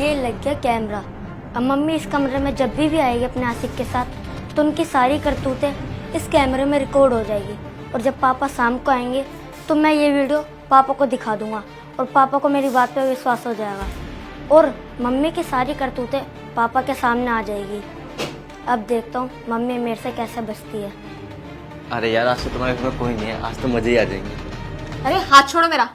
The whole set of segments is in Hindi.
ये लग गया कैमरा। अब मम्मी इस कमरे में जब भी आएगी अपने आशिक के साथ तो उनकी सारी करतूतें इस कैमरे में रिकॉर्ड हो जाएगी। और जब पापा शाम को आएंगे तो मैं ये वीडियो पापा को दिखा दूंगा और पापा को मेरी बात पे विश्वास हो जाएगा और मम्मी की सारी करतूतें पापा के सामने आ जाएगी। अब देखता हूँ मम्मी मेरे से कैसे बचती है। अरे यार, आज तो तुम्हारे घर में कोई नहीं है, आज तो मजे ही आ जाएंगे। अरे हाथ छोड़ो मेरा।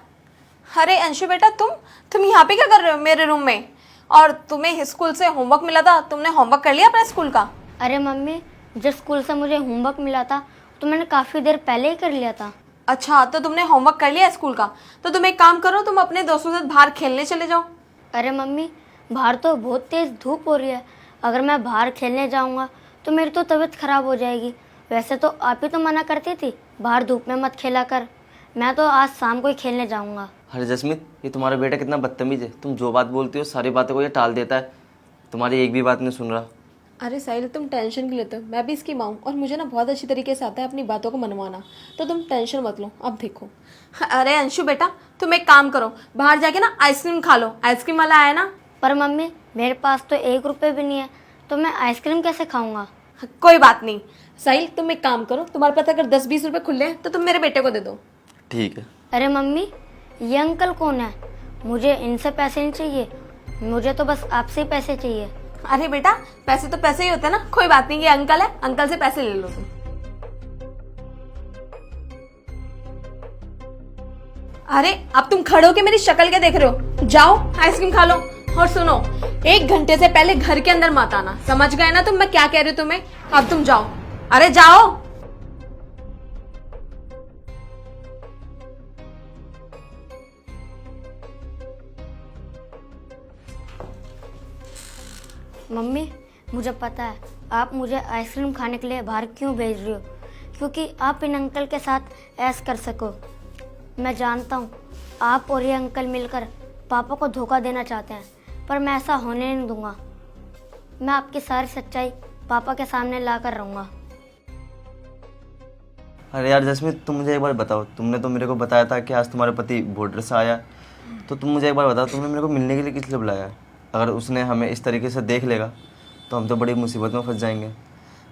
अरे अंशु बेटा, तुम यहाँ पे क्या कर रहे हो मेरे रूम में? और तुम्हें स्कूल से होमवर्क मिला था, तुमने होमवर्क कर लिया अपने स्कूल का? अरे मम्मी, जिस स्कूल से मुझे होमवर्क मिला था तो मैंने काफ़ी देर पहले ही कर लिया था। अच्छा, तो तुमने होमवर्क कर लिया स्कूल का? तो तुम एक काम करो, तुम अपने दोस्तों के साथ बाहर खेलने चले जाओ। अरे मम्मी, बाहर तो बहुत तेज़ धूप हो रही है, अगर मैं बाहर खेलने जाऊंगा तो मेरी तो तबीयत ख़राब हो जाएगी। वैसे तो आप ही तो मना करती थी बाहर धूप में मत खेला कर। मैं तो आज शाम को ही खेलने जाऊंगा। अरे जसमीत, ये तुम्हारा बेटा कितना बदतमीज है। तुम जो बात बोलती हो सारी बातों को ये टाल देता है, तुम्हारी एक भी बात नहीं सुन रहा। अरे साहिल, तुम टेंशन क्यों लेते हो? मैं भी इसकी माँ हूँ और मुझे ना बहुत अच्छी तरीके से आता है अपनी बातों को मनवाना, तो तुम टेंशन मत लो। अब देखो, अरे अंशु बेटा, तुम एक काम करो, बाहर जाके ना आइसक्रीम खा लो। आइसक्रीम वाला आया ना? पर मम्मी, मेरे पास तो 1 रुपये भी नहीं है, तो मैं आइसक्रीम कैसे खाऊंगा? कोई बात नहीं साहिल, तुम एक काम करो, तुम्हारे पास अगर 10-20 रुपए खुले हैं तो तुम मेरे बेटे को दे दो। ठीक है। अरे मम्मी, ये अंकल कौन है? मुझे इनसे पैसे नहीं चाहिए, मुझे तो बस आपसे ही पैसे चाहिए। अरे बेटा, पैसे तो पैसे ही होते हैं ना, कोई बात नहीं, ये अंकल है, अंकल से पैसे ले लो तुम। अरे अब तुम खड़े होके मेरी शक्ल क्या देख रहे हो? जाओ आइसक्रीम खा लो। और सुनो, 1 घंटे से पहले घर के अंदर मत आना, समझ गए ना तुम मैं क्या कह रही हूँ तुम्हें? अब तुम जाओ, अरे जाओ। मम्मी, मुझे पता है आप मुझे आइसक्रीम खाने के लिए बाहर क्यों भेज रही हो, क्योंकि आप इन अंकल के साथ ऐश कर सको। मैं जानता हूँ आप और ये अंकल मिलकर पापा को धोखा देना चाहते हैं, पर मैं ऐसा होने नहीं दूंगा। मैं आपकी सारी सच्चाई पापा के सामने ला कर रहूँगा। अरे यार जसमीत, तुम मुझे एक बार बताओ, तुमने तो मेरे को बताया था कि आज तुम्हारे पति बॉर्डर से आया, तो तुम मुझे एक बार बताओ, तुमने मेरे को मिलने के लिए किस लिए बुलाया? अगर उसने हमें इस तरीके से देख लेगा तो हम तो बड़ी मुसीबत में फंस जाएंगे।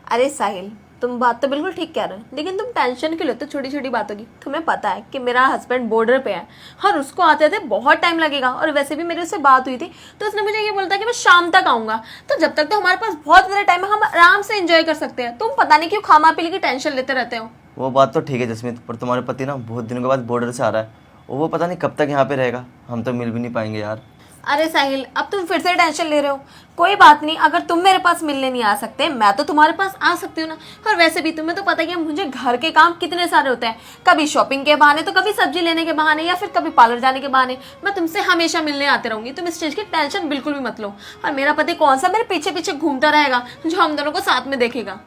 अरे साहिल, तुम बात तो बिल्कुल ठीक कह रहे हो, लेकिन तुम टेंशन क्यों लेते हो छोटी छोटी बातों की? तुम्हें पता है कि मेरा हस्बैंड बॉर्डर पे है और उसको आते थे बहुत टाइम लगेगा, और वैसे भी मेरे उससे बात हुई थी तो उसने मुझे ये बोला था कि मैं शाम तक आऊंगा, तो जब तक तो हमारे पास बहुत ज़्यादा टाइम है, हम आराम से एंजॉय कर सकते हैं। तुम पता नहीं क्यों खामा पीली की टेंशन लेते रहते हो। वो बात तो ठीक है जसमीत, पर तुम्हारे पति ना बहुत दिनों के बाद बॉर्डर से आ रहा है और वो पता नहीं कब तक यहाँ पे रहेगा, हम तो मिल भी नहीं पाएंगे यार। अरे साहिल, अब तुम फिर से टेंशन ले रहे हो। कोई बात नहीं, अगर तुम मेरे पास मिलने नहीं आ सकते, मैं तो तुम्हारे पास आ सकती हूँ ना। और वैसे भी तुम्हें तो पता ही है मुझे घर के काम कितने सारे होते हैं, कभी शॉपिंग के बहाने, तो कभी सब्जी लेने के बहाने, या फिर कभी पार्लर जाने के बहाने। मैं तुमसे हमेशा मिलने आते रहूंगी, तुम इस चीज की टेंशन बिल्कुल भी मत लो। और मेरा पति कौन सा मेरे पीछे पीछे घूमता रहेगा जो हम दोनों को साथ में देखेगा?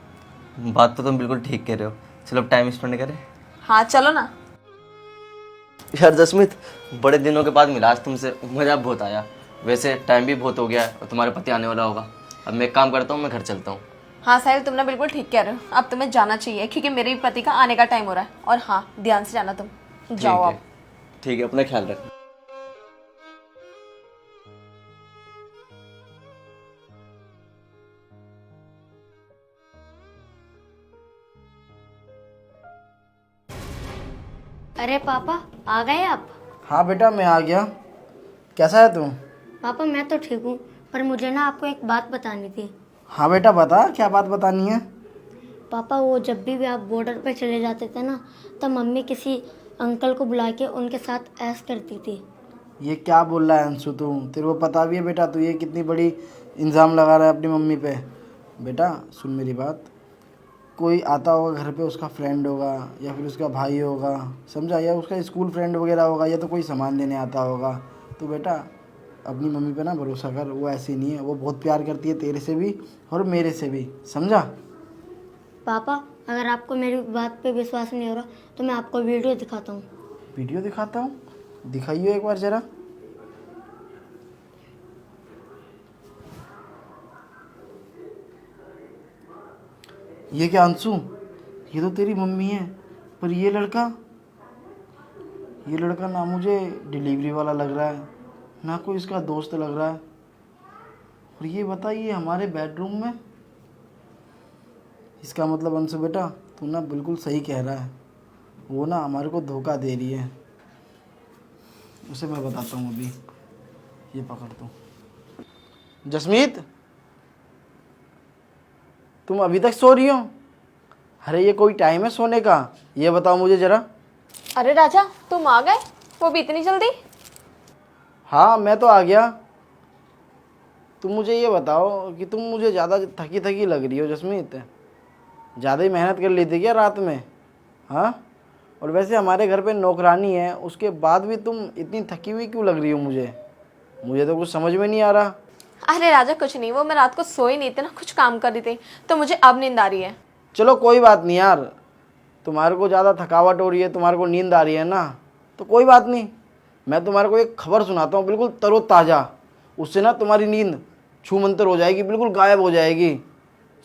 बात तो तुम बिल्कुल ठीक कह रहे हो। चलो अब टाइम स्पेंड करें। हाँ चलो ना। यार जसमीत, बड़े दिनों के बाद मिला आज तुमसे, मजा बहुत आया। वैसे टाइम भी बहुत हो गया है और तुम्हारे पति आने वाला होगा। अब मैं एक काम करता हूँ, मैं घर चलता हूँ। हाँ साहिल, तुमने बिल्कुल ठीक कह रहे हो, अब तुम्हें जाना चाहिए क्योंकि मेरे पति का आने का टाइम हो रहा है। और हाँ, ध्यान से जाना, तुम जाओ अब। ठीक है, अपना ख्याल रख। अरे पापा, आ गए आप? हाँ बेटा, मैं आ गया। कैसा है तू? पापा मैं तो ठीक हूँ, पर मुझे ना आपको एक बात बतानी थी। हाँ बेटा, बता, क्या बात बतानी है? पापा, वो जब भी आप बॉर्डर पे चले जाते थे ना, तब मम्मी किसी अंकल को बुला के उनके साथ ऐश करती थी। ये क्या बोल रहा है अंशु तू? तेरे को पता भी है बेटा तू ये कितनी बड़ी इल्ज़ाम लगा रहा है अपनी मम्मी पे? बेटा सुन मेरी बात, कोई आता होगा घर पे, उसका फ्रेंड होगा या फिर उसका भाई होगा, समझा, या उसका स्कूल फ्रेंड वगैरह होगा, या तो कोई सामान देने आता होगा। तो बेटा अपनी मम्मी पे ना भरोसा कर, वो ऐसी नहीं है, वो बहुत प्यार करती है तेरे से भी और मेरे से भी, समझा? पापा, अगर आपको मेरी बात पे विश्वास नहीं हो रहा तो मैं आपको वीडियो दिखाता हूँ। वीडियो दिखाता हूँ? दिखाइए एक बार ज़रा। ये क्या अंशु, ये तो तेरी मम्मी है, पर ये लड़का ना मुझे डिलीवरी वाला लग रहा है, ना कोई इसका दोस्त लग रहा है। और ये बताइए हमारे बेडरूम में, इसका मतलब अंशु बेटा तू ना बिल्कुल सही कह रहा है, वो ना हमारे को धोखा दे रही है। उसे मैं बताता हूँ अभी, ये पकड़ तू। जसमीत, तुम अभी तक सो रही हो? अरे ये कोई टाइम है सोने का? ये बताओ मुझे ज़रा। अरे राजा, तुम आ गए, वो भी इतनी जल्दी? हाँ मैं तो आ गया। तुम मुझे ये बताओ कि तुम मुझे ज़्यादा थकी थकी लग रही हो जसमीत, ज़्यादा ही मेहनत कर ली थी क्या रात में? हाँ, और वैसे हमारे घर पे नौकरानी है, उसके बाद भी तुम इतनी थकी हुई क्यों लग रही हो? मुझे तो कुछ समझ में नहीं आ रहा। अरे राजा कुछ नहीं, वो मैं रात को सोई नहीं थी ना, कुछ काम कर रही थी, तो मुझे अब नींद आ रही है। चलो कोई बात नहीं यार, तुम्हारे को ज़्यादा थकावट हो रही है, तुम्हारे को नींद आ रही है ना, तो कोई बात नहीं, मैं तुम्हारे को एक खबर सुनाता हूँ बिल्कुल तरोताज़ा। उससे ना तुम्हारी नींद छूमंतर हो जाएगी, बिल्कुल गायब हो जाएगी,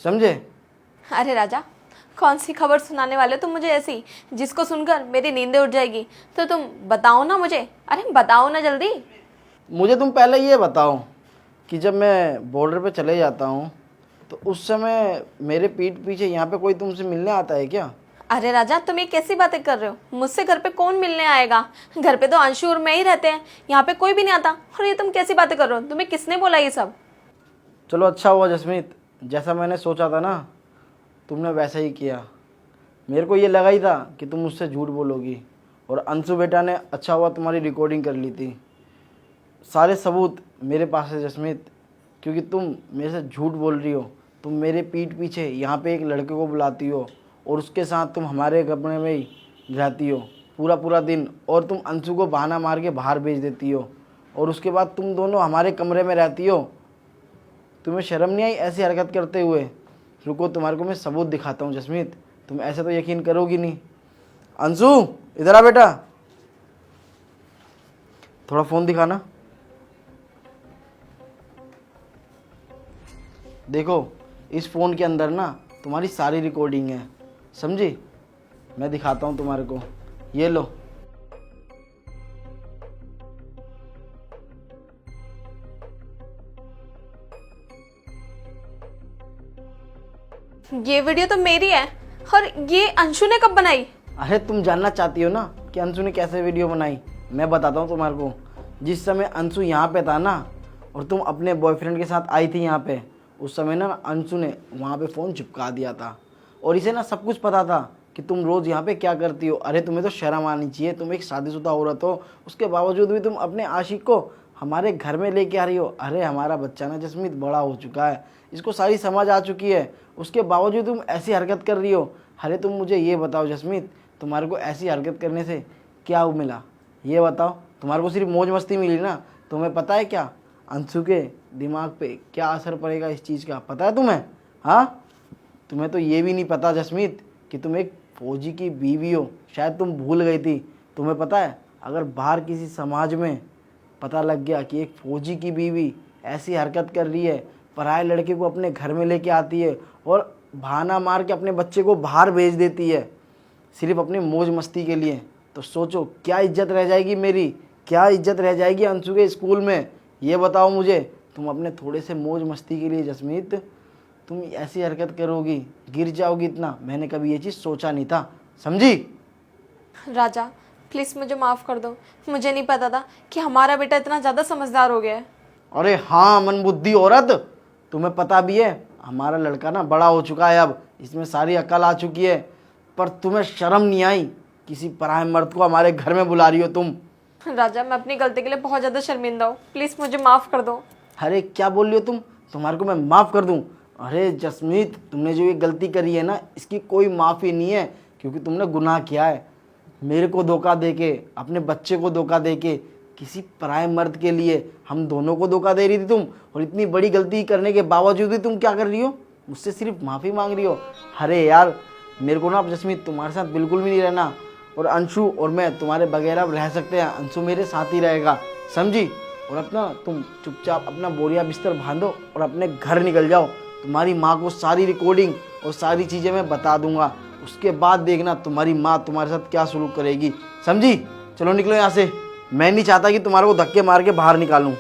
समझे? अरे राजा, कौन सी खबर सुनाने वाले हो तुम मुझे ऐसी जिसको सुनकर मेरी नींदें उड़ जाएगी? तो तुम बताओ ना मुझे, अरे बताओ ना जल्दी। मुझे तुम पहले ये बताओ कि जब मैं बॉर्डर पे चले जाता हूँ तो उस समय मेरे पीठ पीछे यहाँ पे कोई तुमसे मिलने आता है क्या? अरे राजा, तुम ये कैसी बातें कर रहे हो? मुझसे घर पे कौन मिलने आएगा? घर पे तो अंशु और मैं ही रहते हैं, यहाँ पे कोई भी नहीं आता। और ये तुम कैसी बातें कर रहे हो? तुम्हें किसने बोला ये सब? चलो अच्छा हुआ जसमीत, जैसा मैंने सोचा था ना तुमने वैसा ही किया। मेरे को ये लगा ही था कि तुम मुझसे झूठ बोलोगी, और अंशु बेटा ने अच्छा हुआ तुम्हारी रिकॉर्डिंग कर ली थी। सारे सबूत मेरे पास है जसमीत, क्योंकि तुम मेरे से झूठ बोल रही हो। तुम मेरे पीठ पीछे यहाँ पे एक लड़के को बुलाती हो और उसके साथ तुम हमारे कमरे में ही रहती हो पूरा पूरा दिन, और तुम अंशु को बहाना मार के बाहर भेज देती हो, और उसके बाद तुम दोनों हमारे कमरे में रहती हो। तुम्हें शर्म नहीं आई ऐसी हरकत करते हुए? रुको तुम्हारे को मैं सबूत दिखाता हूँ जसमीत, तुम ऐसे तो यकीन करोगी नहीं। अंशु इधर आ बेटा, थोड़ा फ़ोन दिखाना। देखो इस फ़ोन के अंदर ना तुम्हारी सारी रिकॉर्डिंग है, समझी? मैं दिखाता हूँ तुम्हारे को, ये लो। ये वीडियो तो मेरी है, और ये अंशु ने कब बनाई? अरे तुम जानना चाहती हो ना कि अंशु ने कैसे वीडियो बनाई? मैं बताता हूँ तुम्हारे को। जिस समय अंशु यहाँ पे था ना और तुम अपने बॉयफ्रेंड के साथ आई थी यहाँ पे, उस समय ना अंशु ने वहाँ पे फ़ोन चिपका दिया था, और इसे ना सब कुछ पता था कि तुम रोज़ यहाँ पे क्या करती हो। अरे तुम्हें तो शर्म आनी चाहिए, तुम एक शादीशुदा औरत हो, उसके बावजूद भी तुम अपने आशिक को हमारे घर में लेके आ रही हो। अरे हमारा बच्चा ना जसमीत बड़ा हो चुका है, इसको सारी समझ आ चुकी है, उसके बावजूद तुम ऐसी हरकत कर रही हो। अरे तुम मुझे ये बताओ जसमीत, तुम्हारे को ऐसी हरकत करने से क्या मिला? ये बताओ। तुम्हारे को सिर्फ मौज मस्ती मिली ना? तुम्हें पता है क्या अंशु के दिमाग पे क्या असर पड़ेगा इस चीज़ का? पता है तुम्हें? हाँ, तुम्हें तो ये भी नहीं पता जसमीत कि तुम एक फौजी की बीवी हो, शायद तुम भूल गई थी। तुम्हें पता है अगर बाहर किसी समाज में पता लग गया कि एक फौजी की बीवी ऐसी हरकत कर रही है, पराये लड़के को अपने घर में लेके आती है और बहाना मार के अपने बच्चे को बाहर भेज देती है सिर्फ अपनी मौज मस्ती के लिए, तो सोचो क्या इज्जत रह जाएगी मेरी, क्या इज्जत रह जाएगी अंशु के स्कूल में? ये बताओ मुझे। तुम अपने थोड़े से मौज मस्ती के लिए जसमीत तुम ऐसी हरकत करोगी, गिर जाओगी इतना, मैंने कभी ये चीज़ सोचा नहीं था, समझी? राजा प्लीज़ मुझे माफ़ कर दो, मुझे नहीं पता था कि हमारा बेटा इतना ज़्यादा समझदार हो गया है। अरे हाँ मनबुद्धि औरत, तुम्हें पता भी है हमारा लड़का ना बड़ा हो चुका है, अब इसमें सारी अकल आ चुकी है, पर तुम्हें शर्म नहीं आई? किसी पराये मर्द को हमारे घर में बुला रही हो तुम। राजा मैं अपनी गलती के लिए बहुत ज़्यादा शर्मिंदा हूँ, प्लीज़ मुझे माफ़ कर दो। अरे क्या बोल रही हो तुम? तुम्हारे को मैं माफ़ कर दूं? अरे जसमीत, तुमने जो ये गलती करी है ना इसकी कोई माफ़ी नहीं है, क्योंकि तुमने गुनाह किया है। मेरे को धोखा देके, अपने बच्चे को धोखा देके, किसी पराये मर्द के लिए हम दोनों को धोखा दे रही थी तुम, और इतनी बड़ी गलती करने के बावजूद भी तुम क्या कर रही हो? मुझसे सिर्फ माफ़ी मांग रही हो। अरे यार मेरे को ना अब जसमीत तुम्हारे साथ बिल्कुल भी नहीं रहना, और अंशु और मैं तुम्हारे बगैर अब रह सकते हैं, अंशु मेरे साथ ही रहेगा, समझी? और अपना तुम चुपचाप अपना बोरिया बिस्तर बांधो और अपने घर निकल जाओ। तुम्हारी माँ को सारी रिकॉर्डिंग और सारी चीज़ें मैं बता दूंगा, उसके बाद देखना तुम्हारी माँ तुम्हारे साथ क्या सलूक करेगी, समझी? चलो निकलो यहाँ से, मैं नहीं चाहता कि तुम्हारे को धक्के मार के बाहर निकालूं।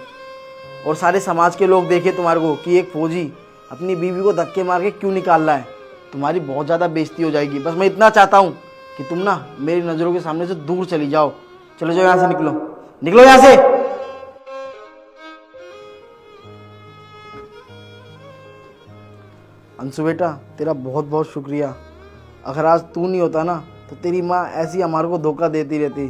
और सारे समाज के लोग देखे तुम्हारे को कि एक फौजी अपनी बीवी को धक्के मार के क्यों निकाल रहा है, तुम्हारी बहुत ज़्यादा बेइज्जती हो जाएगी। बस मैं इतना चाहता हूँ कि तुम ना मेरी नज़रों के सामने से दूर चली जाओ। चलो जाओ यहाँ से, निकलो निकलो यहाँ से। अंशु बेटा, तेरा बहुत बहुत शुक्रिया। अगर आज तू नहीं होता ना तो तेरी माँ ऐसी हमारे को धोखा देती रहती।